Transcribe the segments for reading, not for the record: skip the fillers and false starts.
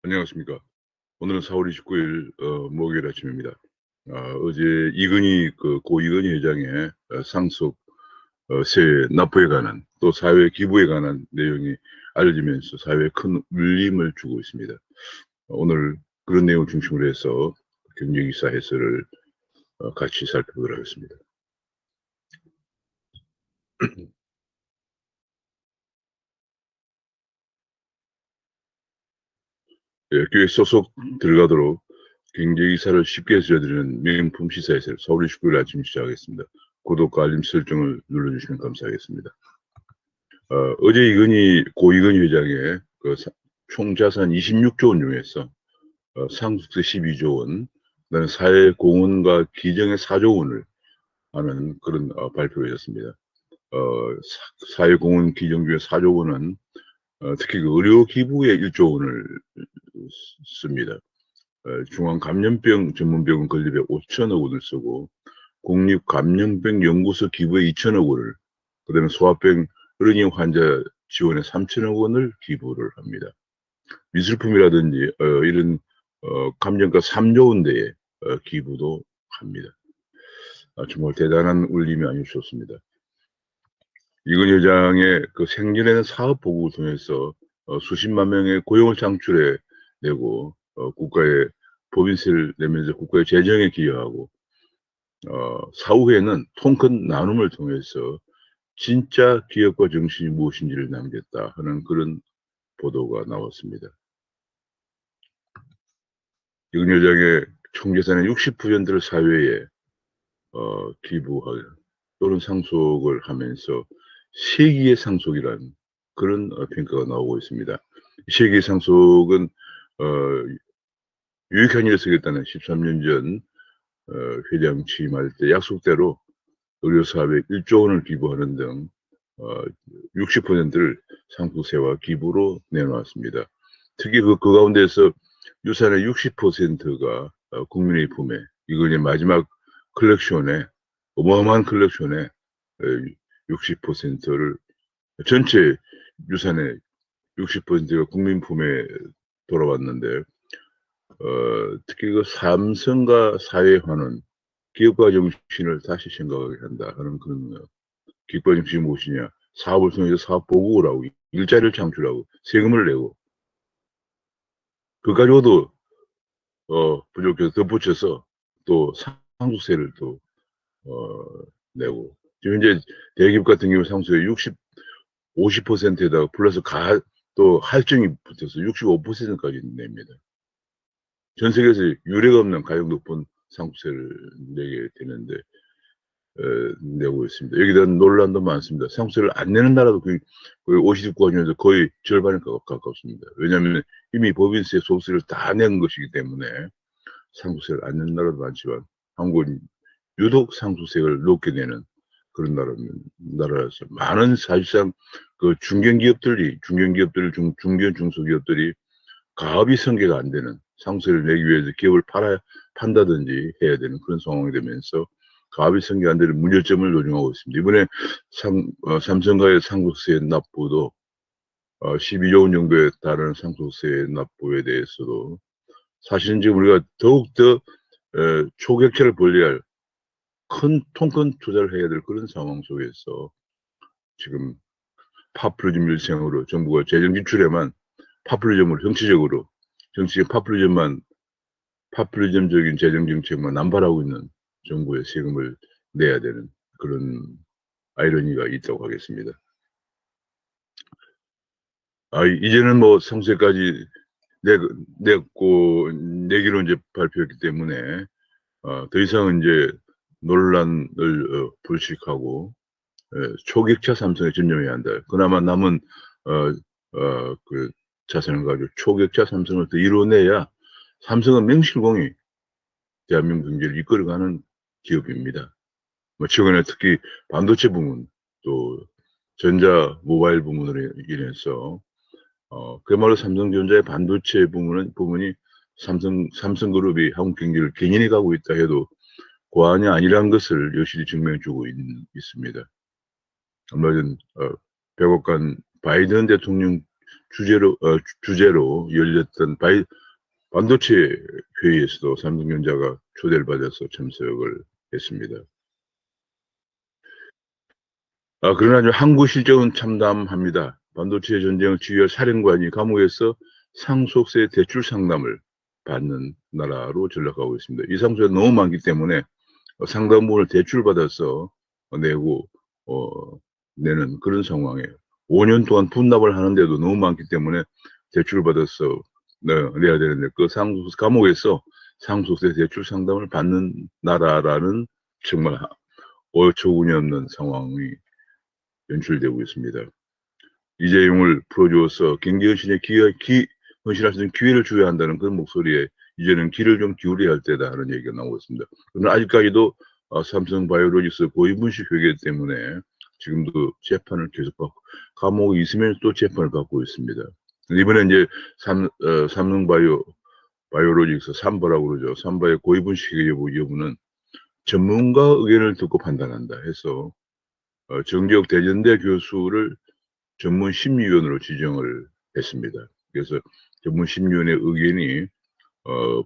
안녕하십니까. 오늘은 4월 29일 목요일 아침입니다. 어제 고 이건희 회장의 상속 세외 납부에 관한 또 사회 기부에 관한 내용이 알려지면서 사회에 큰 울림을 주고 있습니다. 오늘 그런 내용을 중심으로 해서 경제기사 해설을 같이 살펴보도록 하겠습니다. 교육 소속 들어가도록 경제기사를 쉽게 해드리는 명품 시사해설 4월 29일 아침 시작하겠습니다. 구독과 알림 설정을 눌러주시면 감사하겠습니다. 어제 고 이건희 회장의 총 자산 26조 원 중에서 상속세 12조 원, 그다음에 사회공헌과 기정의 4조 원을 하는 그런 발표였습니다. 사회공헌 기정 중에 4조 원은 특히 그 의료 기부에 1조 원을 씁니다. 중앙감염병 전문병원 건립에 5천억 원을 쓰고 국립감염병 연구소 기부에 2천억 원을, 그다음에 소아병 어린이 환자 지원에 3천억 원을 기부를 합니다. 미술품이라든지 이런 감정가 3조 원대의 기부도 합니다. 정말 대단한 울림이 아닐 수 없습니다. 이건희 회장의 그 생전에는 사업 보국을 통해서 수십만 명의 고용을 창출해 내고 국가에 법인세를 내면서 국가의 재정에 기여하고 사후에는 통큰 나눔을 통해서 진짜 기업과 정신이 무엇인지를 남겼다 하는 그런 보도가 나왔습니다. 이건희 회장의 총재산의 60%를 사회에 기부할 또는 상속을 하면서 세기의 상속이라는 그런 평가가 나오고 있습니다. 세기의 상속은 유익한 일을 쓰겠다는 13년 전 회장 취임할 때 약속대로 의료사업에 1조 원을 기부하는 등 60%를 상속세와 기부로 내놓았습니다. 특히 그 가운데서 유산의 60%가 국민의 품에, 이걸 마지막 컬렉션에, 어마어마한 컬렉션에 60%를, 전체 유산의 60%가 국민 품에 돌아왔는데, 특히 그 삼성과 사회화는 기업가 정신을 다시 생각하게 한다 하는 그런 기업가 정신이 무엇이냐. 사업을 통해서 사업 보고를 하고, 일자리를 창출하고, 세금을 내고, 그 가지고도 부족해서 덧붙여서 또 상속세를 또 내고, 지금 현재 대기업 같은 경우 상속세 50%에다가 플러스 또 할증이 붙어서 65%까지 냅니다. 전 세계에서 유례가 없는 가격 높은 상속세를 내게 되는데 내고 있습니다. 여기에 대한 논란도 많습니다. 상속세를 안 내는 나라도 거의 OECD 국가 중에서 거의 절반에 가깝습니다. 왜냐하면 이미 법인세, 소득세를 다 낸 것이기 때문에 상속세를 안 내는 나라도 많지만 한국은 유독 상속세를 높게 내는 그런 나라라서 많은 사실상 그 중견기업들, 중소기업들이 가업이 성계가 안 되는, 상속세를 내기 위해서 기업을 판다든지 해야 되는 그런 상황이 되면서 가업이 성계 안 되는 문제점을 노정하고 있습니다. 이번에 삼성과의 상속세 납부도 12조 원 정도에 달하는 상속세 납부에 대해서도 사실은 지금 우리가 더욱더 초격차를 벌려야 할 통큰 투자를 해야 될 그런 상황 속에서 지금 파퓰리즘 일생으로 정부가 재정 지출에만 파퓰리즘으로 정치적 파퓰리즘적인 재정 정책만 남발하고 있는 정부의 세금을 내야 되는 그런 아이러니가 있다고 하겠습니다. 이제는 뭐 상세까지 내기로 이제 발표했기 때문에 더 이상은 이제 논란을 불식하고 초격차 삼성에 전념해야 한다. 그나마 남은 그 자산을 가지고 초격차 삼성을 더 이뤄내야 삼성은 명실공히 대한민국 경제를 이끌어가는 기업입니다. 뭐 최근에 특히 반도체 부문 또 전자 모바일 부문으로 인해서 그야말로 삼성전자의 반도체 부문이 삼성그룹이 한국 경제를 견인해 가고 있다 해도 과언이 아니란 것을 여실히 증명해주고 있습니다. 얼마 전 백악관 바이든 대통령 주제로 열렸던 반도체 회의에서도 삼성전자가 초대를 받아서 참석을 했습니다. 그러나 항구 실정은 참담합니다. 반도체 전쟁을 지휘할 사령관이 감옥에서 상속세 대출 상담을 받는 나라로 전락하고 있습니다. 이 상속세가 너무 많기 때문에 상당 부분을 대출받아서 내고 내는 그런 상황이에요. 5년 동안 분납을 하는데도 너무 많기 때문에 대출을 받아서 내야 되는데 그 감옥에서 상속세 대출 상담을 받는 나라라는 정말 어처구니 없는 상황이 연출되고 있습니다. 이재용을 풀어주어서 경제현실에 헌신할 수 있는 기회를 줘야 한다는 그런 목소리에 이제는 귀를 좀 기울여야 할 때다 하는 얘기가 나오고 있습니다. 그러나 아직까지도 삼성바이오로직스 고위분식 회계 때문에 지금도 재판을 계속 받고 감옥에 있으면 또 재판을 받고 있습니다. 이번에 이제 삼성바이오로직스 삼바라고 그러죠. 삼바의 고위분식 회계 여부는 전문가 의견을 듣고 판단한다 해서 정재욱 대전대 교수를 전문심의위원으로 지정을 했습니다. 그래서 전문심의위원의 의견이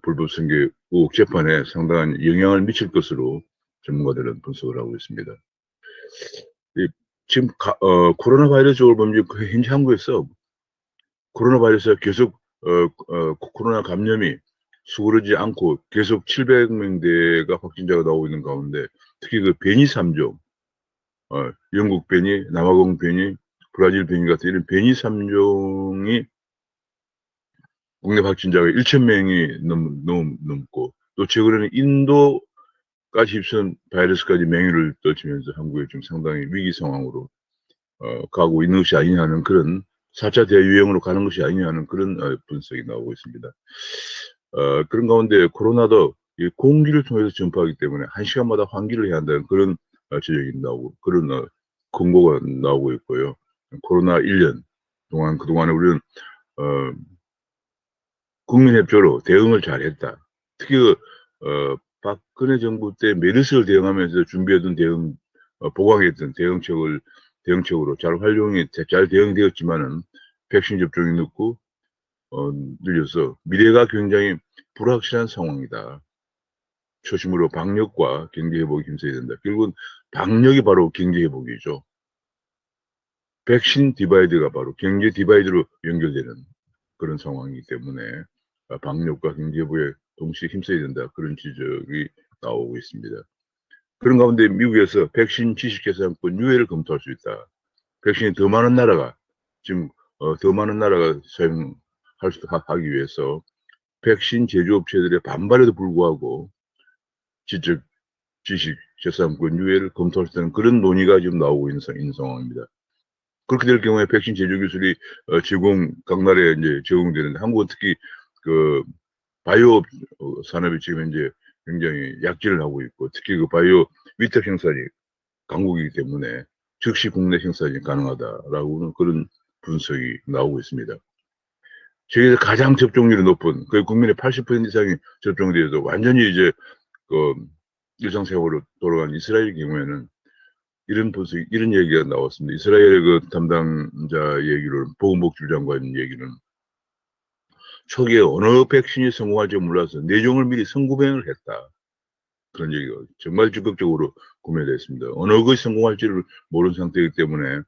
불법선거 의혹 재판에 상당한 영향을 미칠 것으로 전문가들은 분석을 하고 있습니다. 지금 코로나 바이러스 올범죄 현재 한국에서 코로나 바이러스가 계속 코로나 감염이 수그러지 않고 계속 700명대가 확진자가 나오고 있는 가운데 특히 그 변이 3종 영국 변이, 남아공 변이, 브라질 변이 같은 이런 변이 3종이 국내 확진자가 1,000명이 넘고 또 최근에는 인도까지 휩쓴 바이러스까지 맹위를 떨치면서 한국에 좀 상당히 위기 상황으로 가고 있는 것이 아니냐 하는 그런 4차 대유행으로 가는 것이 아니냐 하는 그런 분석이 나오고 있습니다. 그런 가운데 코로나도 이 공기를 통해서 전파하기 때문에 1시간마다 환기를 해야 한다는 그런 지적이 나오고 그런 권고가 나오고 있고요. 코로나 1년 동안 그동안에 우리는 국민협조로 대응을 잘했다. 특히 박근혜 정부 때 메르스를 대응하면서 준비해둔 보강했던 대응책으로 잘 잘 대응되었지만은 백신 접종이 늦고 늘려서 미래가 굉장히 불확실한 상황이다. 초심으로 방역과 경제 회복이 힘써야 된다. 결국은 방역이 바로 경제 회복이죠. 백신 디바이드가 바로 경제 디바이드로 연결되는 그런 상황이기 때문에 방역과 경제 회복에 동시에 힘써야 된다. 그런 지적이 나오고 있습니다. 그런 가운데 미국에서 백신 지식재산권 유예를 검토할 수 있다. 백신이 더 많은 나라가 지금 더 많은 나라가 사용할 수 하기 위해서 백신 제조업체들의 반발에도 불구하고 지식재산권 유예를 검토할 수 있는 그런 논의가 지금 나오고 있는 상황입니다. 그렇게 될 경우에 백신 제조 기술이 각 나라에 이제 제공되는데 한국은 특히 그 바이오 산업이 지금 현재 굉장히 약진을 하고 있고 특히 그 바이오 위탁 생산이 강국이기 때문에 즉시 국내 생산이 가능하다라고는 그런 분석이 나오고 있습니다. 세계에서 가장 접종률이 높은 거의 국민의 80% 이상이 접종되어서 완전히 이제 그 일상생활로 돌아간 이스라엘 경우에는 이런 얘기가 나왔습니다. 이스라엘 그 담당자 얘기로는 보건복지부 장관 얘기는 초기에 어느 백신이 성공할지 몰라서 4종을 미리 선구매를 했다. 그런 얘기가 정말 적극적으로 구매됐습니다. 어느 것이 성공할지를 모르는 상태이기 때문에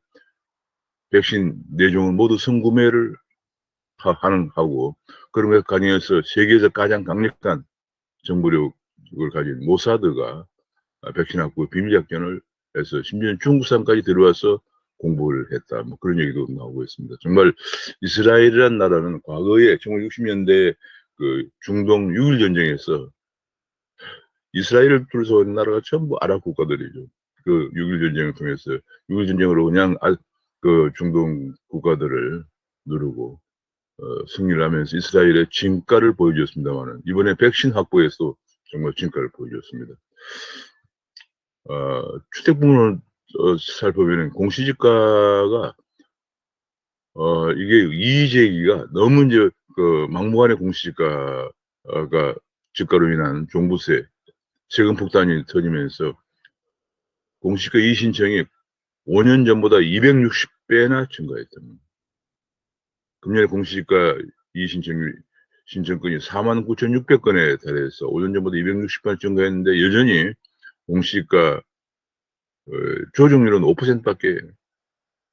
백신 4종을 모두 선구매를 하고 그런 것 관여해서 세계에서 가장 강력한 정보력을 가진 모사드가 백신 확보 비밀 작전을 해서 심지어 중국산까지 들어와서 공부를 했다. 뭐 그런 얘기도 나오고 있습니다. 정말 이스라엘이라는 나라는 과거에 1960년대 그 중동 6.1 전쟁에서 이스라엘을 둘러싼 나라가 전부 아랍 국가들이죠. 그 6.1 전쟁을 통해서 6.1 전쟁으로 그냥 그 중동 국가들을 누르고 승리를 하면서 이스라엘의 진가를 보여줬습니다만은 이번에 백신 확보에서 정말 진가를 보여줬습니다. 주택 부분을 살펴보면 공시지가가 이게 이의제기가 너무 이제 그 막무가내 공시지가가 지가로 인한 종부세 세금 폭탄이 터지면서 공시지가 이의 신청이 5년 전보다 260배나 증가했답니다. 금년에 공시지가 신청건이 49,600건에 달해서 5년 전보다 260건 증가했는데 여전히 공시지가 조정률은 5%밖에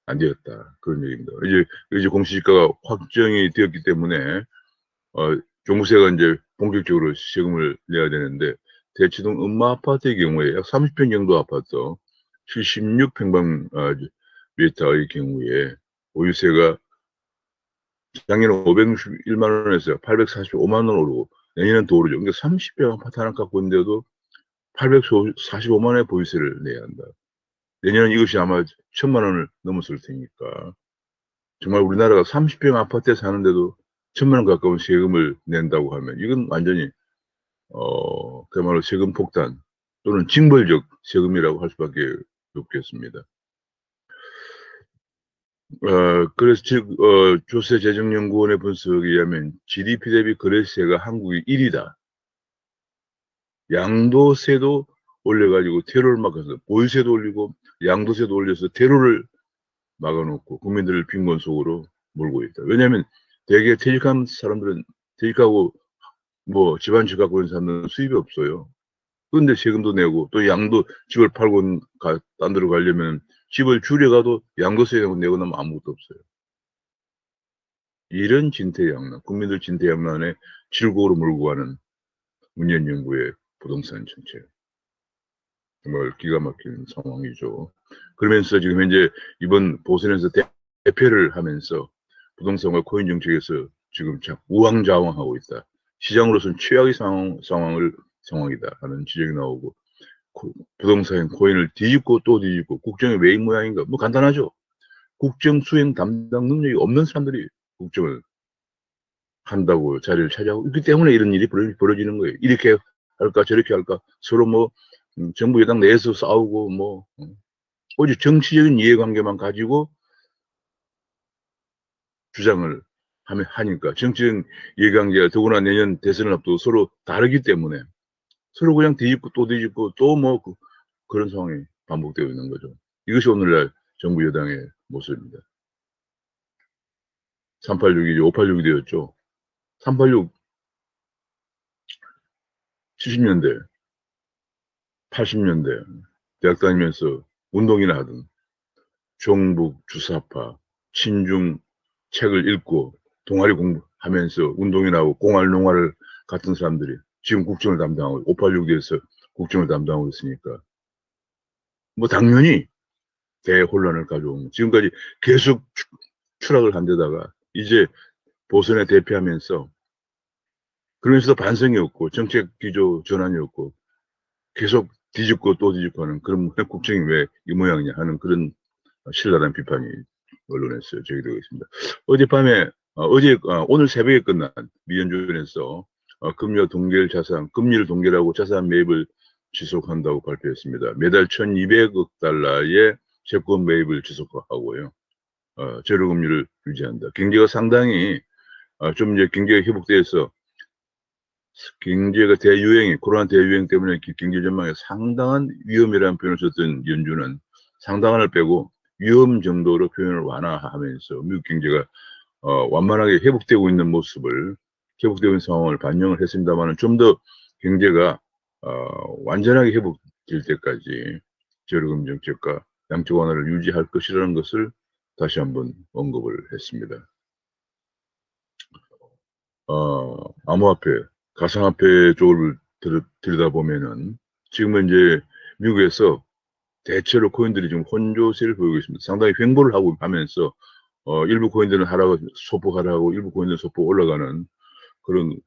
안 되었다. 그런 얘기입니다. 이제 공시지가가 확정이 되었기 때문에 종부세가 이제 본격적으로 세금을 내야 되는데 대치동 음마 아파트의 경우에 약 30평 정도 아파트 76평방미터의 경우에 보유세가 작년에 561만 원에서 845만 원 오르고 내년은 더 오르죠. 그러니까 30평 아파트 하나 갖고 있는데도 845만 원의 보유세를 내야 한다. 내년은 이것이 아마 1,000만 원을 넘었을 테니까 정말 우리나라가 30평 아파트에 사는데도 1,000만 원 가까운 세금을 낸다고 하면 이건 완전히 그야말로 세금 폭탄 또는 징벌적 세금이라고 할 수밖에 없겠습니다. 그래서 조세재정연구원의 분석에 의하면 GDP 대비 거래세가 한국이 1위다. 양도세도 올려가지고 테러를 막아서 보유세도 올리고 양도세도 올려서 테러를 막아놓고 국민들을 빈곤 속으로 몰고 있다. 왜냐하면 대개 퇴직한 사람들은 퇴직하고 뭐 집안집 갖고 있는 사람들은 수입이 없어요. 그런데 세금도 내고 또 집을 팔고 딴 데로 가려면 집을 줄여가도 양도세 내고 나면 아무것도 없어요. 이런 진퇴양난, 국민들 진퇴양난에 질곡으로 몰고 가는 문재인 정부의 부동산 정책. 정말 기가 막힌 상황이죠. 그러면서 지금 현재 이번 보선에서 대패를 하면서 부동산과 코인 정책에서 지금 참 우왕좌왕하고 있다. 시장으로서는 최악의 상황이다 하는 지적이 나오고 부동산 코인을 뒤집고 또 뒤집고 국정이 왜 이 모양인가? 뭐 간단하죠. 국정 수행 담당 능력이 없는 사람들이 국정을 한다고 자리를 차지하고 있기 때문에 이런 일이 벌어지는 거예요. 이렇게 할까 저렇게 할까 서로 뭐 정부 여당 내에서 싸우고 뭐 오직 정치적인 이해관계만 가지고 주장을 하니까 정치적인 이해관계가 더구나 내년 대선을 앞두고 서로 다르기 때문에 서로 그냥 뒤집고 또 뒤집고 또 뭐 그런 상황이 반복되고 있는 거죠. 이것이 오늘날 정부 여당의 모습입니다. 386이죠. 586이 되었죠. 386 70년대 80년대 대학 다니면서 운동이나 하던 종북 주사파 친중 책을 읽고 동아리 공부하면서 운동이나 하고 공활농활을 같은 사람들이 지금 국정을 담당하고 586에서 국정을 담당하고 있으니까 뭐 당연히 대혼란을 가져온 지금까지 계속 추락을 한 데다가 이제 보선에 대피하면서 그러면서도 반성이 없고 정책 기조 전환이 없고 계속 뒤집고 또 뒤집고 하는 그런 국정이 왜 이 모양이냐 하는 그런 신랄한 비판이 언론에서 제기되고 있습니다. 어젯밤에 오늘 새벽에 끝난 미연준에서 금리 동결하고 자산 매입을 지속한다고 발표했습니다. 매달 1,200억 달러의 채권 매입을 지속하고요. 제로금리를 유지한다. 경제가 상당히 좀 이제 경제가 회복돼서 경제가 코로나 대유행 때문에 경제 전망에 상당한 위험이라는 표현을 썼던 연준은 상당한을 빼고 위험 정도로 표현을 완화하면서 미국 경제가 완만하게 회복되고 있는 상황을 반영을 했습니다만 좀 더 경제가 완전하게 회복될 때까지 저로금 정책과 양적 완화를 유지할 것이라는 것을 다시 한번 언급을 했습니다. 암호화폐, 가상화폐 쪽을 들여다보면은 지금은 이제 미국에서 대체로 코인들이 지금 혼조세를 보이고 있습니다. 상당히 횡보를 하면서 일부 코인들은 소폭 하락하고 일부 코인들은 소폭 올라가는 그런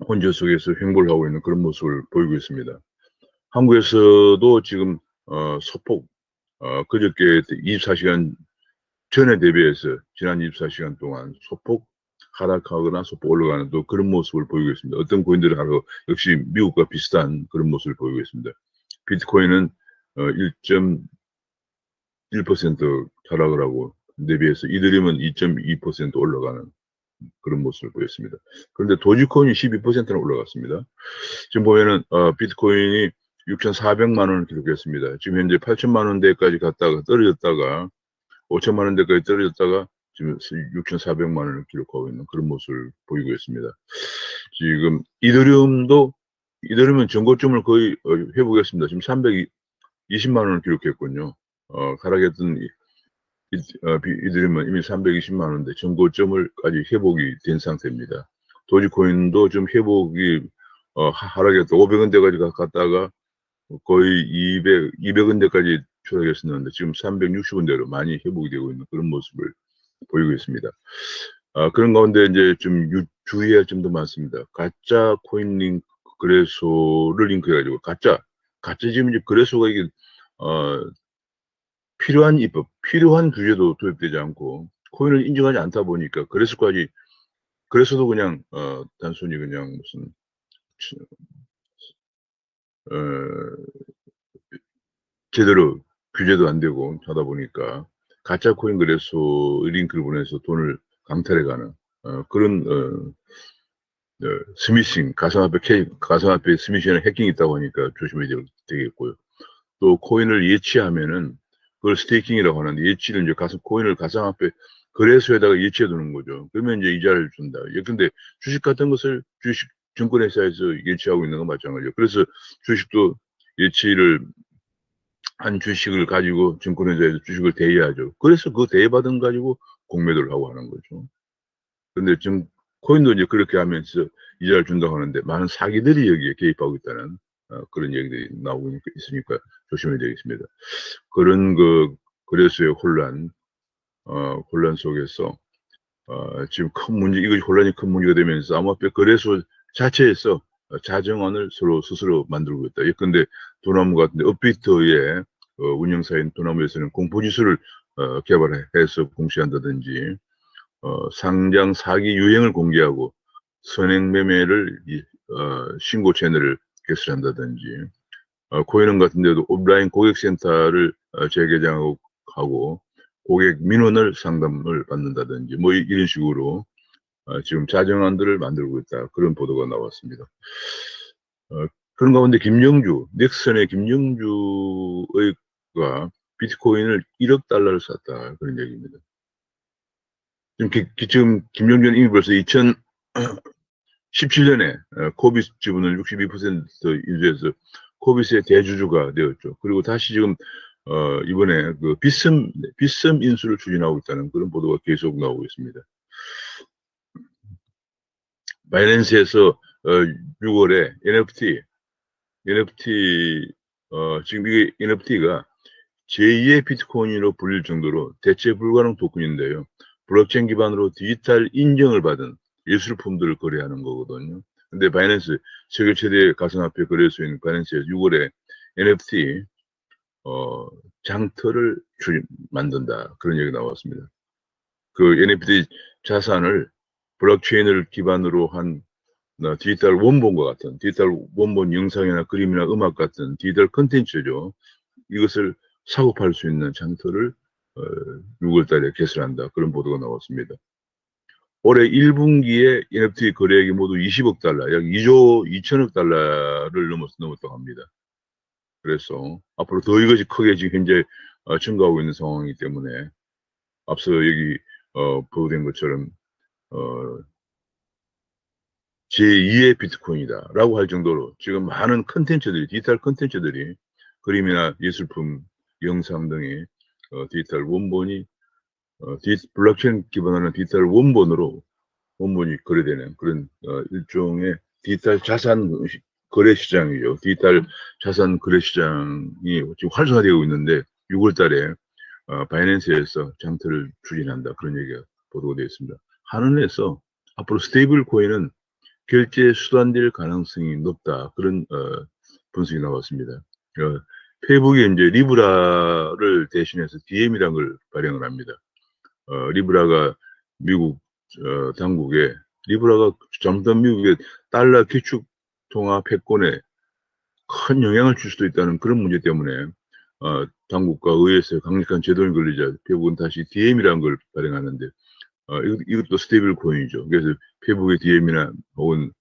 혼조 속에서 횡보를 하고 있는 그런 모습을 보이고 있습니다. 한국에서도 지금 소폭 그저께 24시간 전에 대비해서 지난 24시간 동안 소폭 하락하거나 소폭 올라가는 또 그런 모습을 보이고 있습니다. 어떤 코인들은 역시 미국과 비슷한 그런 모습을 보이고 있습니다. 비트코인은 1.1% 하락을 하고 대비해서 이더리움은 2.2% 올라가는 그런 모습을 보였습니다. 그런데 도지코인이 12%나 올라갔습니다. 지금 보면은 비트코인이 6,400만 원을 기록했습니다. 지금 현재 8천만 원대까지 갔다가 떨어졌다가 5천만 원대까지 떨어졌다가 지금 6,400만 원을 기록하고 있는 그런 모습을 보이고 있습니다. 지금 이더리움은 전고점을 거의 회복했습니다. 지금 320만 원을 기록했군요. 하락했던 이더리움은 이미 320만 원인데 전고점을까지 회복이 된 상태입니다. 도지코인도 좀 회복이 하락했다. 500원대까지 갔다가 거의 200원대까지 추락했었는데 지금 360원대로 많이 회복이 되고 있는 그런 모습을 보이고 있습니다. 그런 가운데 이제 좀 주의할 점도 많습니다. 가짜 코인 링크 거래소를 링크해가지고 가짜 지금 이제 거래소가 이게 필요한 입법, 필요한 규제도 도입되지 않고 코인을 인정하지 않다 보니까 그래서도 그냥 단순히 그냥 무슨 제대로 규제도 안 되고 하다 보니까 가짜 코인 거래소 링크를 보내서 돈을 강탈해가는 그런 스미싱, 가상화폐 스미싱이나 해킹이 있다고 하니까 조심해야 되겠고요. 또 코인을 예치하면은 그걸 스테이킹이라고 하는데 예치를 이제 코인을 가상화폐 거래소에다가 예치해 두는 거죠. 그러면 이제 이자를 준다. 근데 주식 같은 것을 증권회사에서 예치하고 있는 건 마찬가지죠. 그래서 주식도 예치를 한 주식을 가지고 증권회사에서 주식을 대여하죠. 그래서 그 대여받은 가지고 공매도를 하고 하는 거죠. 근데 지금 코인도 이제 그렇게 하면서 이자를 준다고 하는데 많은 사기들이 여기에 개입하고 있다는 그런 얘기들이 나오고 있으니까 조심해야 되겠습니다. 그런 거래소의 혼란 속에서 지금 이것이 혼란이 큰 문제가 되면서 암호화폐 거래소 자체에서 자정안을 스스로 만들고 있다. 예컨대 도나무 같은데 업비트의 운영사인 도나무에서는 공포지수를 개발해서 공시한다든지 상장 사기 유형을 공개하고 선행매매를 신고 채널을 개설한다든지 코인원 같은 데도 오프라인 고객센터를 재개장하고 고객 민원을 상담을 받는다든지 뭐 이런 식으로 지금 자정안들을 만들고 있다. 그런 보도가 나왔습니다. 그런 가운데 넥슨의 김영주가 비트코인을 1억 달러를 샀다. 그런 얘기입니다. 지금 김영주는 이미 벌써 2017년에 코빗 지분을 62% 유지해서 코빗의 대주주가 되었죠. 그리고 다시 지금 이번에 그 빗썸 인수를 추진하고 있다는 그런 보도가 계속 나오고 있습니다. 바이낸스에서 6월에 NFT 지금 이게 NFT가 제2의 비트코인으로 불릴 정도로 대체 불가능 토큰인데요. 블록체인 기반으로 디지털 인정을 받은 예술품들을 거래하는 거거든요. 근데 바이낸스 세계 최대 가상화폐 거래소인 바이낸스에서 6월에 NFT 장터를 만든다. 그런 얘기가 나왔습니다. 그 NFT 자산을 블록체인을 기반으로 한 디지털 원본과 같은 디지털 원본 영상이나 그림이나 음악 같은 디지털 컨텐츠죠. 이것을 사고 팔 수 있는 장터를 6월 달에 개설한다. 그런 보도가 나왔습니다. 올해 1분기에 NFT 거래액이 모두 20억 달러, 약 2조 2천억 달러를 넘었다고 합니다. 그래서 앞으로 더 이것이 크게 지금 현재 증가하고 있는 상황이기 때문에 앞서 여기 보도된 것처럼 제2의 비트코인이다 라고 할 정도로 지금 많은 디지털 컨텐츠들이 그림이나 예술품, 영상 등의 디지털 원본이 블록체인 기반하는 디지털 원본이 거래되는 그런 일종의 디지털 자산 거래 시장이죠. 디지털 자산 거래 시장이 지금 활성화되고 있는데 6월 달에 바이낸스에서 장터를 추진한다. 그런 얘기가 보도가 되어 있습니다. 한은에서 앞으로 스테이블 코인은 결제 수단될 가능성이 높다. 그런 분석이 나왔습니다. 페이북이 이제 리브라를 대신해서 DM이라는 걸 발행을 합니다. 리브라가 미국 당국에 리브라가 잘못하면 미국의 달러 기축 통화 패권에 큰 영향을 줄 수도 있다는 그런 문제 때문에 당국과 의회에서 강력한 제동이 걸리자 페이북은 다시 DM이라는 걸 발행하는데 이것도 스테이블 코인이죠. 그래서 페이북의 DM이나 혹은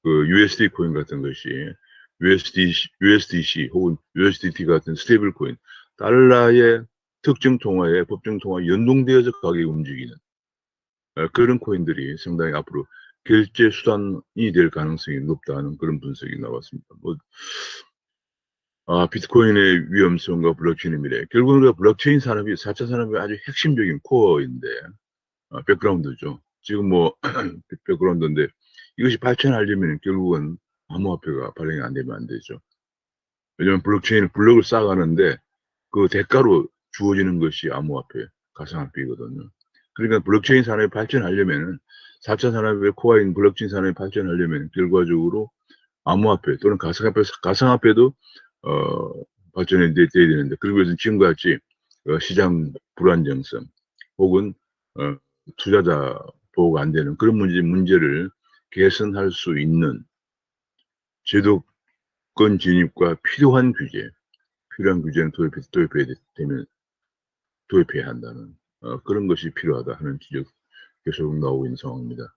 그 USD 코인 같은 것이 USDC 혹은 USDT 같은 스테이블 코인 달러의 특정 통화에 법정 통화 연동되어서 가격이 움직이는 그런 코인들이 상당히 앞으로 결제 수단이 될 가능성이 높다는 그런 분석이 나왔습니다. 비트코인의 위험성과 블록체인의 미래. 결국은 우리가 블록체인 산업이 4차 산업의 아주 핵심적인 코어인데, 백그라운드죠. 지금 뭐, 백그라운드인데, 이것이 발전하려면 결국은 암호화폐가 발행이 안 되면 안 되죠. 왜냐면 블록체인은 블록을 쌓아가는데, 그 대가로 주어지는 것이 암호화폐, 가상화폐이거든요. 그러니까 블록체인 산업이 발전하려면은, 4차 산업의 코어인 블록체인 산업이 발전하려면 결과적으로 암호화폐 또는 가상화폐도 발전이 돼야 되는데, 그리고 해서 지금과 같이 시장 불안정성 혹은 투자자 보호가 안 되는 그런 문제를 개선할 수 있는 제도권 진입과 필요한 규제는 도입해야 한다는 그런 것이 필요하다 하는 지적 계속 나오고 있는 상황입니다.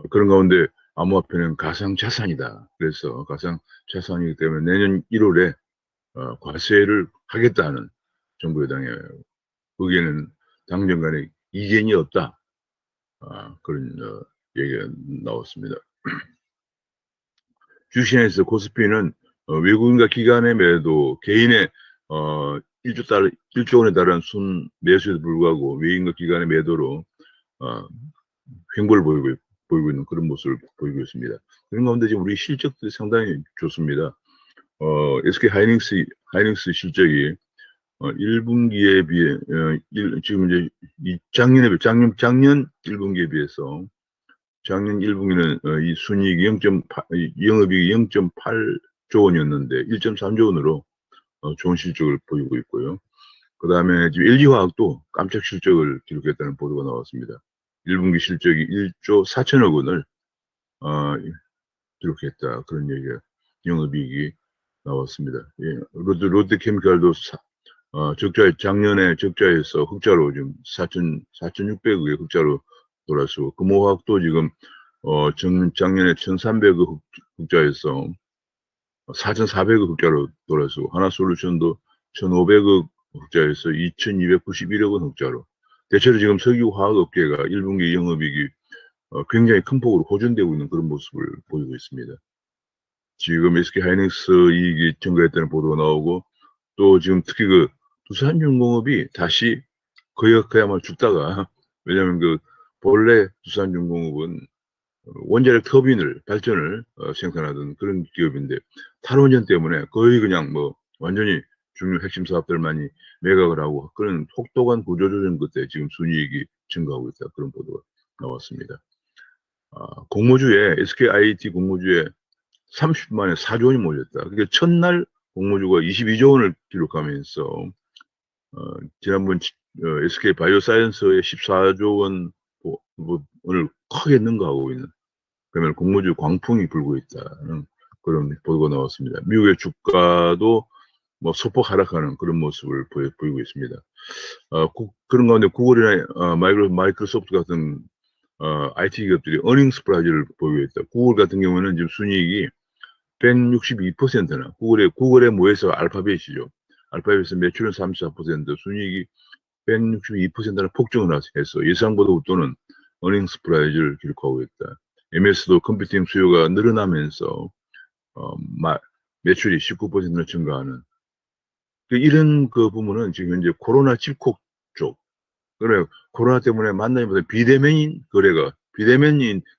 그런 가운데 암호화폐는 가상자산이다. 그래서 가상자산이기 때문에 내년 1월에 과세를 하겠다는 정부 여당의 거기에는 당정 간에 이견이 없다. 그런 얘기가 나왔습니다. 주시장에서 코스피는 외국인과 기관의 매도, 개인의 1조 원에 달하는 순 매수에도 불구하고 외국인과 기관의 매도로 횡보를 보이고 있는 그런 모습을 보이고 있습니다. 그런 가운데 지금 우리 실적들이 상당히 좋습니다. SK 하이닉스 실적이 1분기에 비해 지금 이제 작년 1분기에 비해서 작년 1분기는 이 순이익이 영업이익이 0.8조 원이었는데 1.3조 원으로 좋은 실적을 보이고 있고요. 그 다음에 지금 LG화학도 깜짝 실적을 기록했다는 보도가 나왔습니다. 1분기 실적이 1조 4천억 원을 기록했다. 그런 얘기가 영업이익이 나왔습니다. 예, 롯데케미칼도 작년에 적자에서 흑자로 지금 4,600억의 흑자로 돌아서고, 금호화학도 지금, 작년에 1,300억 흑자에서 4,400억 흑자로 돌아서고, 하나솔루션도 1,500억 흑자에서 2,291억 원 흑자로. 대체로 지금 석유화학업계가 1분기 영업이익이 굉장히 큰 폭으로 호전되고 있는 그런 모습을 보이고 있습니다. 지금 SK 하이닉스 이익이 증가했다는 보도가 나오고, 또 지금 특히 두산중공업이 다시 그야말로 죽다가, 왜냐면 본래 두산중공업은 원자력 발전을 생산하던 그런 기업인데, 탈원전 때문에 거의 그냥 완전히 중요 핵심 사업들만이 매각을 하고 그런 혹독한 구조조정 끝에 지금 순이익이 증가하고 있다. 그런 보도가 나왔습니다. SKIT 공모주에 30분 만에 4조 원이 몰렸다. 그게 첫날 공모주가 22조 원을 기록하면서 지난번 SK 바이오사이언스의 14조 원을 크게 능가하고 있는, 그러면 공모주 광풍이 불고 있다는 그런 보도가 나왔습니다. 미국의 주가도 소폭 하락하는 그런 모습을 보이고 있습니다. 그런 가운데 구글이나 마이크로소프트 같은 IT 기업들이 어닝 스프라이즈를 보이고 있다. 구글 같은 경우는 지금 순이익이 162%나 구글에 모여서 알파벳이죠. 알파벳에서 매출은 34%, 순이익이 162%나 폭증을 해서 예상보다 웃도는 어닝 스프라이즈를 기록하고 있다. MS도 컴퓨팅 수요가 늘어나면서 매출이 19%나 증가하는 이런 부분은 지금 현재 코로나 집콕 쪽, 그래 코로나 때문에 만나기보다 비대면이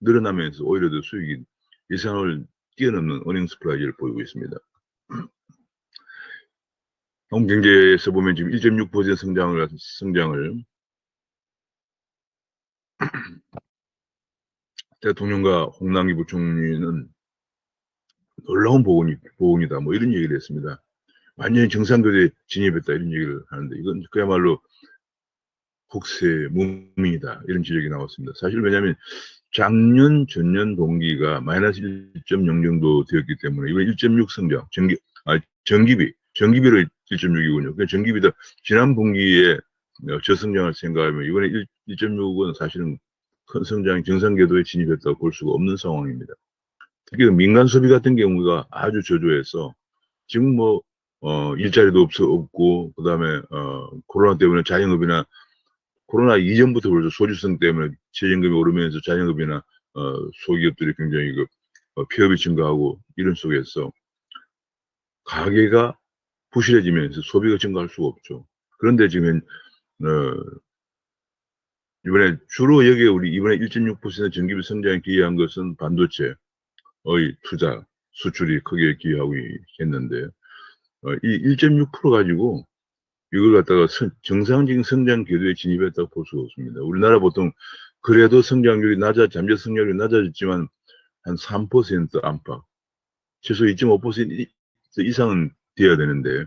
늘어나면서 오히려 더 수익이 예상을 뛰어넘는 어닝 스프라이즈를 보이고 있습니다. 경제에서 보면 지금 1.6% 성장을 대통령과 홍남기 부총리는 놀라운 보온이다. 이런 얘기를 했습니다. 완전히 정상교대에 진입했다. 이런 얘기를 하는데, 이건 그야말로 국세 무민이다. 이런 지적이 나왔습니다. 사실 왜냐하면 전년 동기가 마이너스 1.0 정도 되었기 때문에 이번 1.6 성장, 전기비로 1.6이군요. 그 전기비도 지난 분기에 저성장을 생각하면 이번에 1.6은 사실은 큰 성장이 정상궤도에 진입했다고 볼 수가 없는 상황입니다. 특히 민간 소비 같은 경우가 아주 저조해서 지금 일자리도 없고, 그 다음에 코로나 때문에 자영업이나 코로나 이전부터 벌써 소주성 때문에 최저임금이 오르면서 자영업이나 소기업들이 굉장히 폐업이 증가하고 이런 속에서 가계가 부실해지면서 소비가 증가할 수가 없죠. 그런데 지금 이번에 주로 여기에 우리 이번에 1.6% 전기비 성장에 기여한 것은 반도체의 투자, 수출이 크게 기여하고 있겠는데 이 1.6% 가지고 이걸 갖다가 정상적인 성장 궤도에 진입했다고 볼 수가 없습니다. 우리나라 보통 그래도 성장률이 잠재 성장률이 낮아졌지만 한 3% 안팎, 최소 2.5% 이상은 돼야 되는데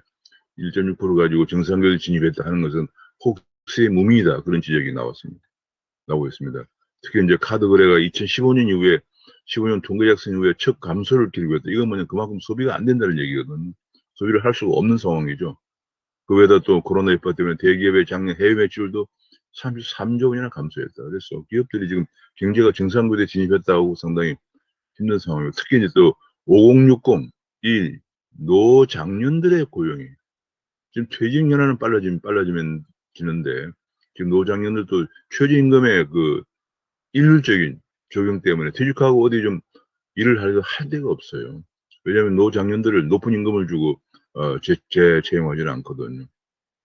1.6% 가지고 정상 궤도에 진입했다 하는 것은 혹시 무민이다 그런 지적이 나오고 있습니다. 특히 이제 카드 거래가 2015년 이후에 15년 통계 작성 이후에 첫 감소를 기록했다. 이건 뭐냐 그만큼 소비가 안 된다는 얘기거든요. 소비를 할 수가 없는 상황이죠. 그 외에다 또 코로나 여파 때문에 대기업의 작년 해외 매출도 33조 원이나 감소했다. 그래서 기업들이 지금 경제가 정상궤도에 진입했다고 상당히 힘든 상황이고 특히 이제 또 5060 이 노장년들의 고용이 지금 퇴직 연하는 빨라지면 지는데 지금 노장년들도 최저임금의 그 일률적인 적용 때문에 퇴직하고 어디 좀 일을 하려고 할 데가 없어요. 왜냐하면 노장년들을 높은 임금을 주고 채용하지는 않거든요.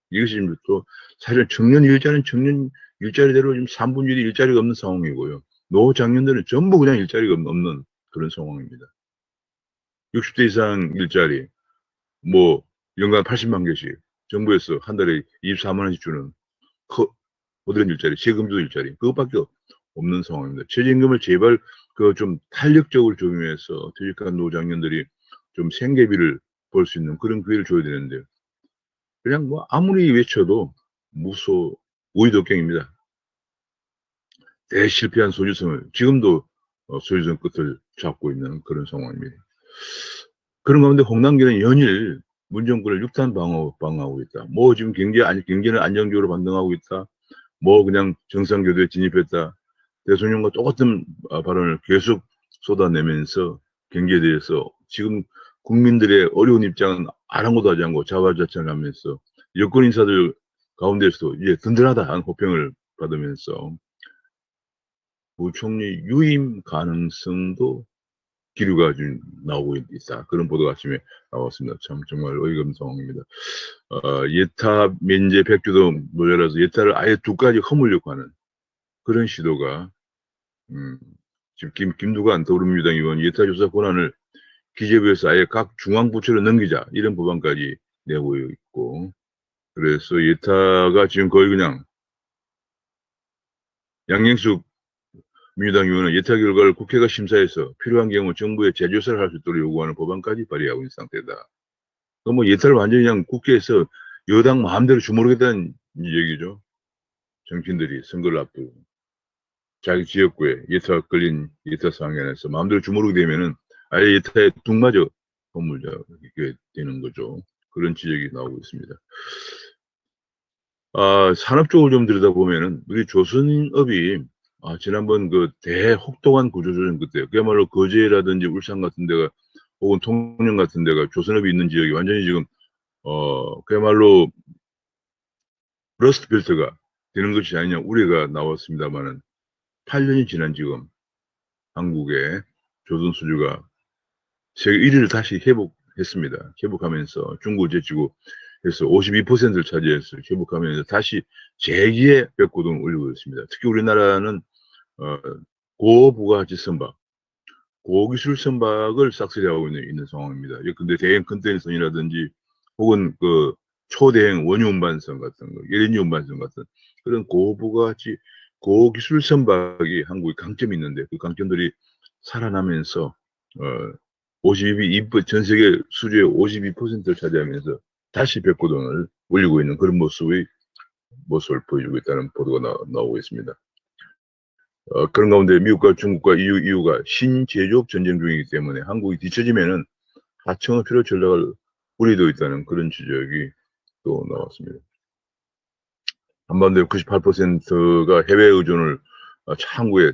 이것이 또 사실 청년 일자리대로 지금 3분의 1이 일자리가 없는 상황이고요. 노장년들은 전부 그냥 일자리가 없는 그런 상황입니다. 60대 이상 일자리, 뭐 연간 80만 개씩 정부에서 한 달에 24만 원씩 주는 모든 일자리, 세금도 일자리 그것밖에 없는 상황입니다. 최저임금을 제발 좀 탄력적으로 적용해서 퇴직한 노장년들이 좀 생계비를 벌 수 있는 그런 기회를 줘야 되는데 그냥 뭐 아무리 외쳐도 우이덕경입니다. 대실패한 소주성을 지금도 소주성 끝을 잡고 있는 그런 상황입니다. 그런 가운데 홍남기는 연일 문정부를 육탄 방어하고 있다. 뭐 지금 경제는 안정적으로 반등하고 있다. 뭐 그냥 정상궤도에 진입했다. 대통령과 똑같은 발언을 계속 쏟아내면서 경제에 대해서 지금 국민들의 어려운 입장은 아랑곳도 하지 않고 자화자찬을 하면서 여권 인사들 가운데서도 이제 든든하다 하는 호평을 받으면서 부총리 유임 가능성도 기류가 지금 나오고 있다. 그런 보도가 아침에 나왔습니다. 참 정말 어이가 없는 상황입니다. 예타 면제 100주도 모자라서 예타를 아예 두 가지 허물려고 하는 그런 시도가 지금 김두관 더불어민주당 의원 예타 조사 권한을 기재부에서 아예 각 중앙부처로 넘기자 이런 법안까지 내고 있고 그래서 예타가 지금 거의 그냥 양경숙 민주당 의원은 예타 결과를 국회가 심사해서 필요한 경우 정부에 재조사를 할 수 있도록 요구하는 법안까지 발의하고 있는 상태다. 뭐 예타를 완전히 그냥 국회에서 여당 마음대로 주무르겠다는 얘기죠. 정치인들이 선거를 앞두고 자기 지역구에 예타 걸린 예타 상황에서 마음대로 주무르게 되면은 아예 예타에 둥마저 건물자게 되는 거죠. 그런 지적이 나오고 있습니다. 산업 쪽을 좀 들여다보면은 우리 조선업이 지난번 그 대혹독한 구조조정 그때 그야말로 거제라든지 울산 같은 데가 혹은 통영 같은 데가 조선업이 있는 지역이 완전히 지금 그야말로 러스트 벨트가 되는 것이 아니냐 우려가 나왔습니다만은 8년이 지난 지금 한국의 조선 수주가 세계 1위를 다시 회복했습니다. 회복하면서 중국을 제치고 해서 52%를 차지해서 회복하면서 다시 재기의 벽고동을 올리고 있습니다. 특히 우리나라는 고부가가치 선박, 고기술 선박을 싹쓸이하고 있는 상황입니다. 근데 대형 컨테이너선이라든지 혹은 그 초대형 원유 운반선 같은 거, LNG 운반선 같은 그런 고부가가치 고기술 선박이 한국에 강점이 있는데 그 강점들이 살아나면서 전 세계 수주의 52%를 차지하면서 다시 벽고동을 올리고 있는 그런 모습을 보여주고 있다는 보도가 나오고 있습니다. 그런 가운데 미국과 중국과 EU가 신제조업 전쟁 중이기 때문에 한국이 뒤처지면은 하청의 필요 전략을 우리도 있다는 그런 지적이 또 나왔습니다. 한반도의 98%가 해외 의존을 한국의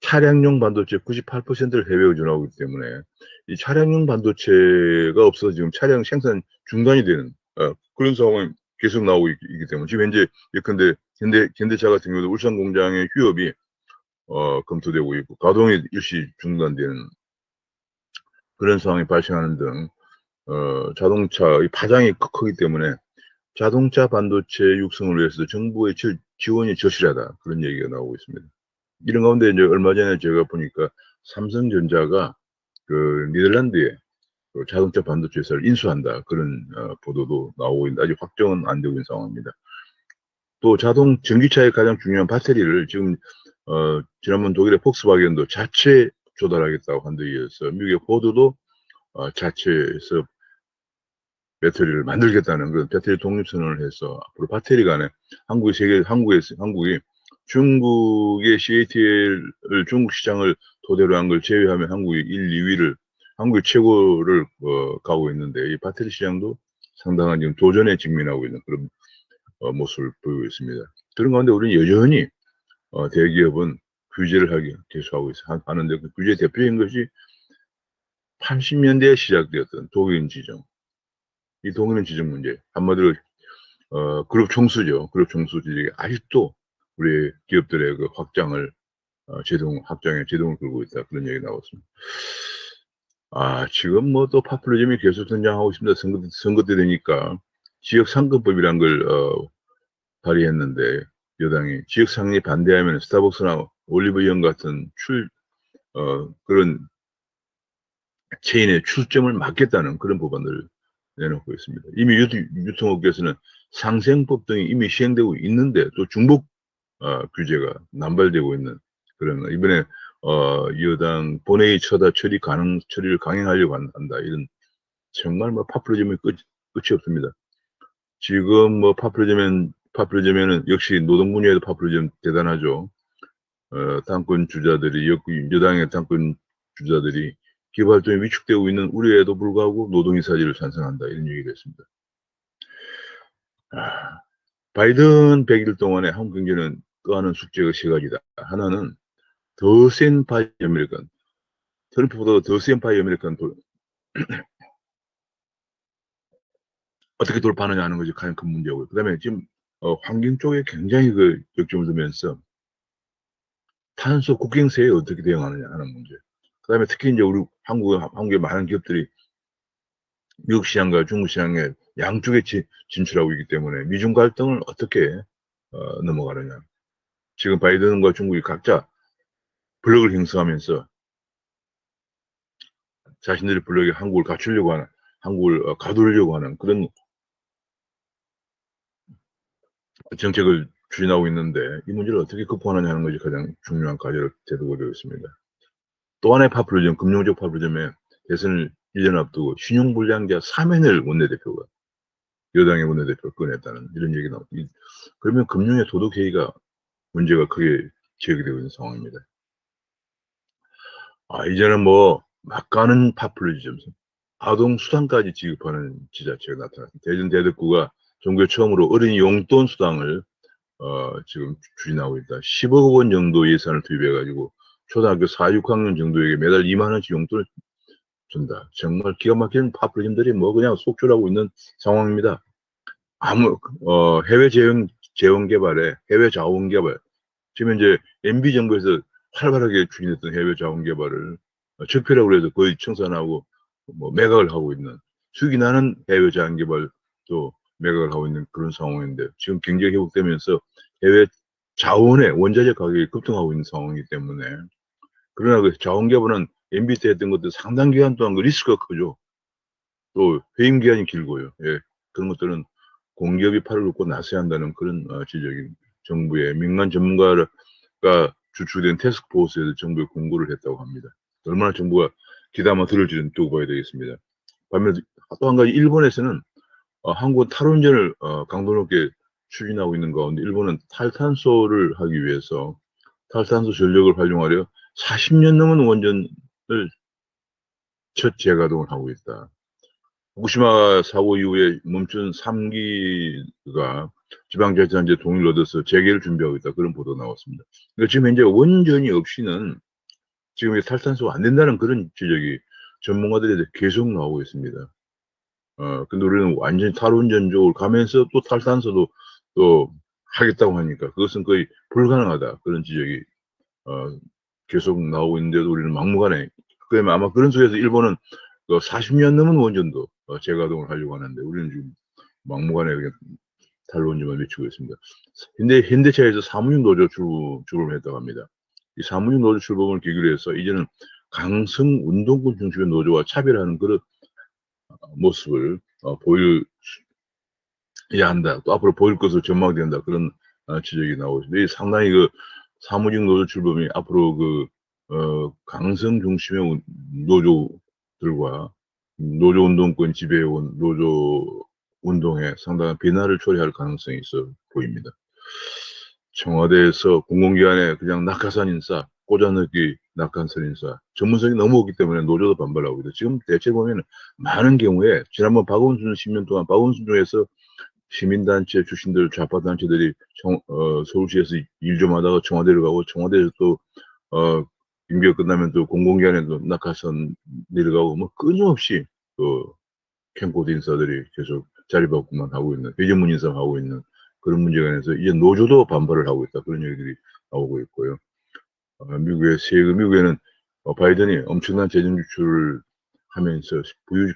차량용 반도체 98%를 해외 의존하고 있기 때문에 이 차량용 반도체가 없어서 지금 차량 생산 중단이 되는 그런 상황이 계속 나오고 있기 때문에 지금 현재 예컨대 현대차 같은 경우도 울산 공장의 휴업이 검토되고 있고 가동이 일시 중단되는 그런 상황이 발생하는 등 자동차의 파장이 크기 때문에 자동차 반도체 육성을 위해서 정부의 지원이 절실하다 그런 얘기가 나오고 있습니다. 이런 가운데 이제 얼마 전에 제가 보니까 삼성전자가 그 네덜란드에 그 자동차 반도체 회사를 인수한다 그런 보도도 나오고 있는데 아직 확정은 안 되고 있는 상황입니다. 또 전기차의 가장 중요한 배터리를 지금 지난번 독일의 폭스바겐도 자체 조달하겠다고 한 데 이어서 미국의 포드도 자체에서 배터리를 만들겠다는 그런 배터리 독립 선언을 해서 앞으로 배터리 간에 한국이 중국의 CATL을 중국 시장을 토대로 한 걸 제외하면 한국이 1, 2위를 한국이 최고를 가고 있는데 이 배터리 시장도 상당한 지금 도전에 직면하고 있는 그런 모습을 보이고 있습니다. 그런 가운데 우리는 여전히 대기업은 규제를 계속하고 하는데 그 규제 대표적인 것이 80년대에 시작되었던 독일인 지정. 이 독일인 지정 문제. 한마디로 그룹 총수죠. 그룹 총수 지정이 아직도 우리 기업들의 그 확장에 제동을 걸고 있다. 그런 얘기 나왔습니다. 지금 뭐 또 파퓰리즘이 계속 등장하고 있습니다. 선거 때 되니까 지역 상권법이란 걸 발의했는데 여당이 지역 상인이 반대하면 스타벅스나 올리브영 같은 그런 체인의 출점을 막겠다는 그런 법안을 내놓고 있습니다. 이미 유통업계에서는 상생법 등이 이미 시행되고 있는데 또 중복 규제가 남발되고 있는 그런 이번에 여당 본회의 처리를 강행하려고 한다 이런 정말 뭐 파퓰리즘의 끝이 없습니다. 지금 뭐 파퓰리즘에는 역시 노동 분야에도 파퓰리즘 대단하죠. 여당의 당권 주자들이 기업 활동이 위축되고 있는 우려에도 불구하고 노동의 사지를 찬성한다 이런 얘기가 있습니다. 바이든 100일 동안에 한국 경제는 떠하는 숙제가 세 가지다. 하나는 더 센 바이 아메리칸, 트럼프보다 더 센 바이 아메리칸 어떻게 돌파하느냐 하는 것이 가장 큰 문제고요. 그다음에 지금 환경 쪽에 굉장히 그 역점을 두면서 탄소 국경세에 어떻게 대응하느냐 하는 문제. 그다음에 특히 이제 우리 한국의 많은 기업들이 미국 시장과 중국 시장에 양쪽에 진출하고 있기 때문에 미중 갈등을 어떻게 넘어가느냐. 지금 바이든과 중국이 각자 블록을 형성하면서 자신들의 블록에 한국을 가두려고 하는 그런 정책을 추진하고 있는데 이 문제를 어떻게 극복하느냐 하는 것이 가장 중요한 과제로 대두가 되어 있습니다. 또 하나의 파퓰리즘, 금융적 파퓰리즘에 대선을 1년 앞두고 신용불량자 3인을 여당의 원내대표가 꺼냈다는 이런 얘기 나오고 그러면 금융의 도덕회의가 문제가 크게 제기되고 있는 상황입니다. 이제는 뭐 막가는 파퓰리즘, 아동 수당까지 지급하는 지자체가 나타났습니다. 대전 대덕구가 전국에 처음으로 어린이 용돈 수당을 지금 추진하고 있다. 10억 원 정도 예산을 투입해가지고 초등학교 4, 6학년 정도에게 매달 2만 원씩 용돈을 준다. 정말 기가 막히는 파퓰리즘들이 뭐 그냥 속출하고 있는 상황입니다. 해외 재원 개발에 해외 자원 개발. 지금 이제 MB 정부에서 활발하게 추진했던 해외 자원 개발을 적폐라고 해서 거의 청산하고 뭐 매각을 하고 있는 수익이 나는 해외 자원 개발도 매각을 하고 있는 그런 상황인데 지금 경제 회복되면서 해외 자원의 원자재 가격이 급등하고 있는 상황이기 때문에 그러나 그 자원 개발은 MB 때 했던 것도 상당 기간 동안 그 리스크가 크죠. 또 회임 기간이 길고요. 예, 그런 것들은 공기업이 팔을 놓고 나서야 한다는 그런 지적이 정부의 민간 전문가가 주축된 태스크포스에서 정부에 공고를 했다고 합니다. 얼마나 정부가 귀담아 들을지는 두고 봐야 되겠습니다. 반면 또 한 가지 일본에서는 한국은 탈원전을 강도 높게 추진하고 있는 가운데 일본은 탈탄소를 하기 위해서 탈탄소 전력을 활용하려 40년 넘은 원전을 첫 재가동을 하고 있다. 후쿠시마 사고 이후에 멈춘 3기가 지방자치단체 동의를 얻어서 재개를 준비하고 있다. 그런 보도 나왔습니다. 그러니까 지금 현재 원전이 없이는 지금 탈탄소가 안 된다는 그런 지적이 전문가들에 계속 나오고 있습니다. 근데 우리는 완전히 탈원전 쪽으로 가면서 또 탈탄소도 또 하겠다고 하니까 그것은 거의 불가능하다. 그런 지적이 계속 나오고 있는데도 우리는 막무가내. 그다음에 아마 그런 속에서 일본은 40년 넘은 원전도 재가동을 하려고 하는데 우리는 지금 막무가내 그냥 탈원전만 외치고 있습니다. 현대차에서 사무용 노조 출범을 했다고 합니다. 이 사무용 노조 출범을 계기로 해서 이제는 강성 운동권 중심의 노조와 차별하는 그런 모습을 보여야 한다. 또 앞으로 보일 것으로 전망된다. 그런 지적이 나오고 있습니다. 이 상당히 그 사무직 노조 출범이 앞으로 강성 중심의 노조들과 노조 운동권 지배해온 노조 운동에 상당한 변화를 초래할 가능성이 있어 보입니다. 청와대에서 공공기관에 그냥 낙하산 인사, 꽂아넣기 낙하산 인사, 전문성이 너무 없기 때문에 노조도 반발하고 있다. 지금 대체 보면 많은 경우에 지난번 박원순 10년 동안 박원순 중에서 시민단체 출신들 좌파단체들이 서울시에서 일 좀 하다가 청와대로 가고 청와대에서 또 임기가 끝나면 또 공공기관에도 낙하산 내려가고 뭐 끊임없이 캠코드 인사들이 계속 자리 바꾸만 하고 있는 배전문 인사하고 있는 그런 문제에 관해서 이제 노조도 반발을 하고 있다. 그런 얘기들이 나오고 있고요. 미국에는 바이든이 엄청난 재정 지출을 하면서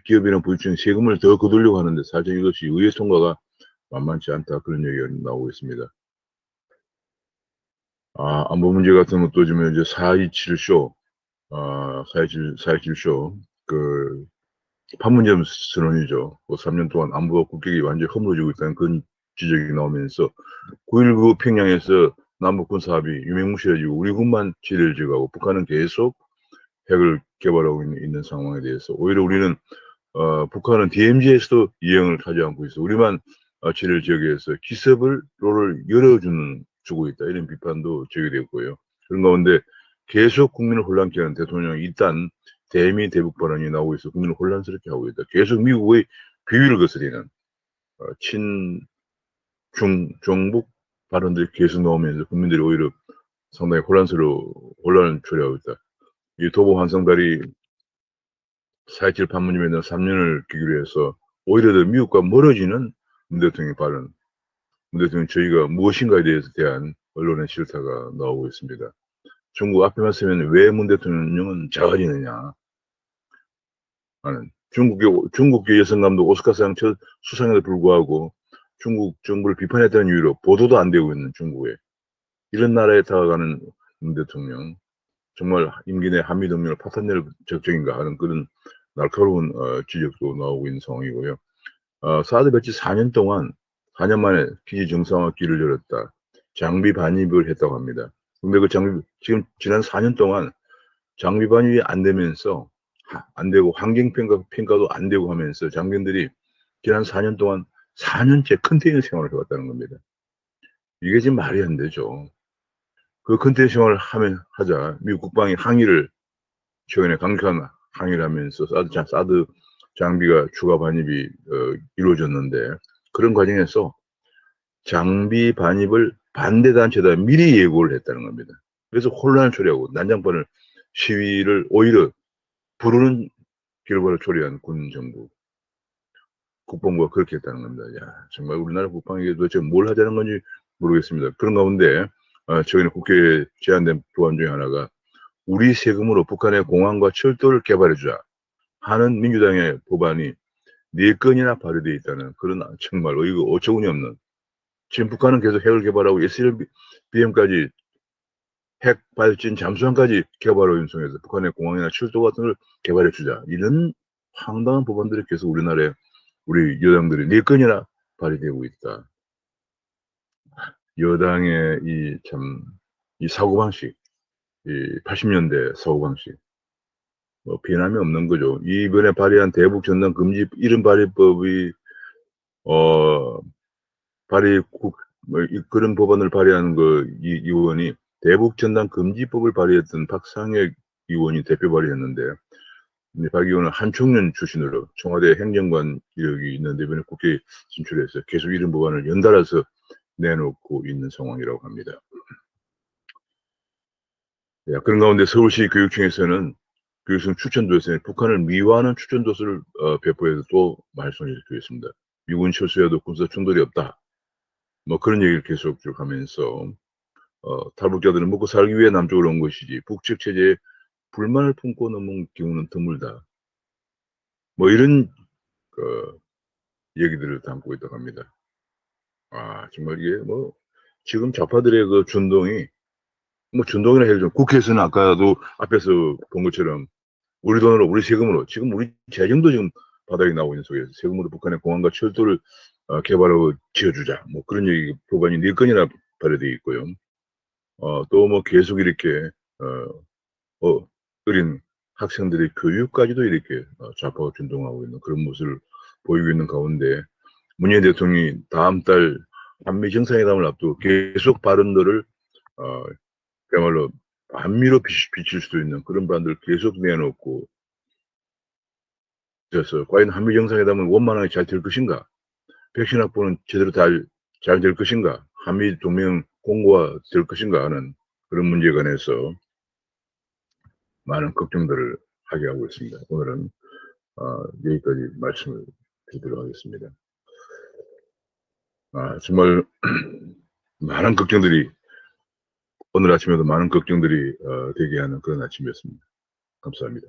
기업이나 부유층 세금을 더 거두려고 하는데 사실 이것이 의회 통과가 만만치 않다. 그런 얘기가 나오고 있습니다. 안보 문제 같은 것도 지금 이제 4.27 쇼, 4.27 쇼, 판문점 선언이죠. 3년 동안 안보 국격이 완전히 허물어지고 있다는 그런 지적이 나오면서 9.19 평양에서 남북 군사합의 유명무실해지고 우리 군만 지뢰를 지어가고 북한은 계속 핵을 개발하고 있는 상황에 대해서 오히려 우리는 북한은 DMZ에서도 이행을 하지 않고 있어. 우리만 지뢰를 지어기 위해서 기습을 열어주고 있다. 이런 비판도 제기되고요. 그런 가운데 계속 국민을 혼란케 하는 대통령이 일단 대미 대북 발언이 나오고 있어 국민을 혼란스럽게 하고 있다. 계속 미국의 비위를 거스리는 종북 발언들이 계속 나오면서 국민들이 오히려 상당히 혼란을 초래하고 있다. 이 도보 환성달이 4.27 판문점에는 3년을 기기로 해서 오히려 더 미국과 멀어지는 문 대통령의 발언, 문 대통령 저희가 무엇인가에 대한 언론의 실타가 나오고 있습니다. 중국 앞에 말씀하면 왜 문 대통령은 작아지느냐 하는 중국계 여성 감독 오스카상 첫 수상에도 불구하고 중국 정부를 비판했다는 이유로 보도도 안 되고 있는 중국에 이런 나라에 다가가는 문 대통령 정말 임기 내 한미 동맹을 파탄낼 적정인가 하는 그런 날카로운 지적도 나오고 있는 상황이고요. 사드 배치 4년 동안 4년 만에 기지 정상화 길을 열었다. 장비 반입을 했다고 합니다. 근데 지금 지난 4년 동안 장비 반입이 안 되면서 안 되고 환경평가도 안 되고 하면서 장병들이 지난 4년 동안 4년째 컨테이너 생활을 해왔다는 겁니다. 이게 지금 말이 안 되죠. 그 컨테이너 생활을 하자 미국 국방이 최근에 강력한 항의를 하면서 사드 장비가 추가 반입이 이루어졌는데 그런 과정에서 장비 반입을 반대단체다 미리 예고를 했다는 겁니다. 그래서 혼란을 초래하고 난장판을 시위를 오히려 부르는 결과를 초래한 군 정부 국방부가 그렇게 했다는 겁니다. 야, 정말 우리나라 국방이 도대체 뭘 하자는 건지 모르겠습니다. 그런 가운데 최근에 국회에 제안된 법안 중에 하나가 우리 세금으로 북한의 공항과 철도를 개발해주자 하는 민주당의 법안이 4건이나 발의되어 있다는 그런 정말 어처구니 없는 지금 북한은 계속 핵을 개발하고 SLBM까지 핵 발진 잠수함까지 개발을 운송해서 북한의 공항이나 철도 같은 걸 개발해주자 이런 황당한 법안들이 계속 우리나라에 우리 여당들이 4건이나 발의되고 있다. 여당의 이 사고방식, 이 80년대 사고방식, 변함이 없는 거죠. 이번에 발의한 대북 전단 금지 이런 발의법이 그런 법안을 발의한 이 의원이 대북 전단 금지법을 발의했던 박상혁 의원이 대표 발의했는데 박 의원은 한총련 출신으로 청와대 행정관 이력이 있는데 이번에 국회에 진출해서 계속 이런 법안을 연달아서 내놓고 있는 상황이라고 합니다. 그런 가운데 서울시 교육청에서는 교육청 추천도에서 북한을 미화하는 추천도서를 배포해서 또 말씀을 드리겠습니다. 미군 철수에도 군사 충돌이 없다. 뭐 그런 얘기를 계속 쭉 하면서 탈북자들은 먹고 살기 위해 남쪽으로 온 것이지 북측 체제에 불만을 품고 넘어온 경우는 드물다. 뭐 이런 그 얘기들을 담고 있다고 합니다. 아 정말 이게 뭐 지금 좌파들의 그 준동이 뭐 준동이라 해도 좀 국회에서는 아까도 앞에서 본 것처럼 우리 돈으로 우리 세금으로 지금 우리 재정도 지금 바닥이 나오고 있는 속에서 세금으로 북한의 공항과 철도를 개발하고 지어주자 뭐 그런 얘기 법안이 4건이나 발의되어 있고요. 또 뭐 계속 이렇게 어린 학생들의 교육까지도 이렇게 좌파가 준동하고 있는 그런 모습을 보이고 있는 가운데 문재인 대통령이 다음 달 한미 정상회담을 앞두고 계속 발언들을 어 그야말로 반미로 비칠 수도 있는 그런 발언들을 계속 내놓고 그래서 과연 한미 정상회담은 원만하게 잘 될 것인가? 백신 확보는 제대로 잘 될 것인가? 한미 동맹 공고화될 것인가 하는 그런 문제에 관해서 많은 걱정들을 하게 하고 있습니다. 오늘은 여기까지 말씀을 드리도록 하겠습니다. 정말 많은 걱정들이 오늘 아침에도 많은 걱정들이 되게 하는 그런 아침이었습니다. 감사합니다.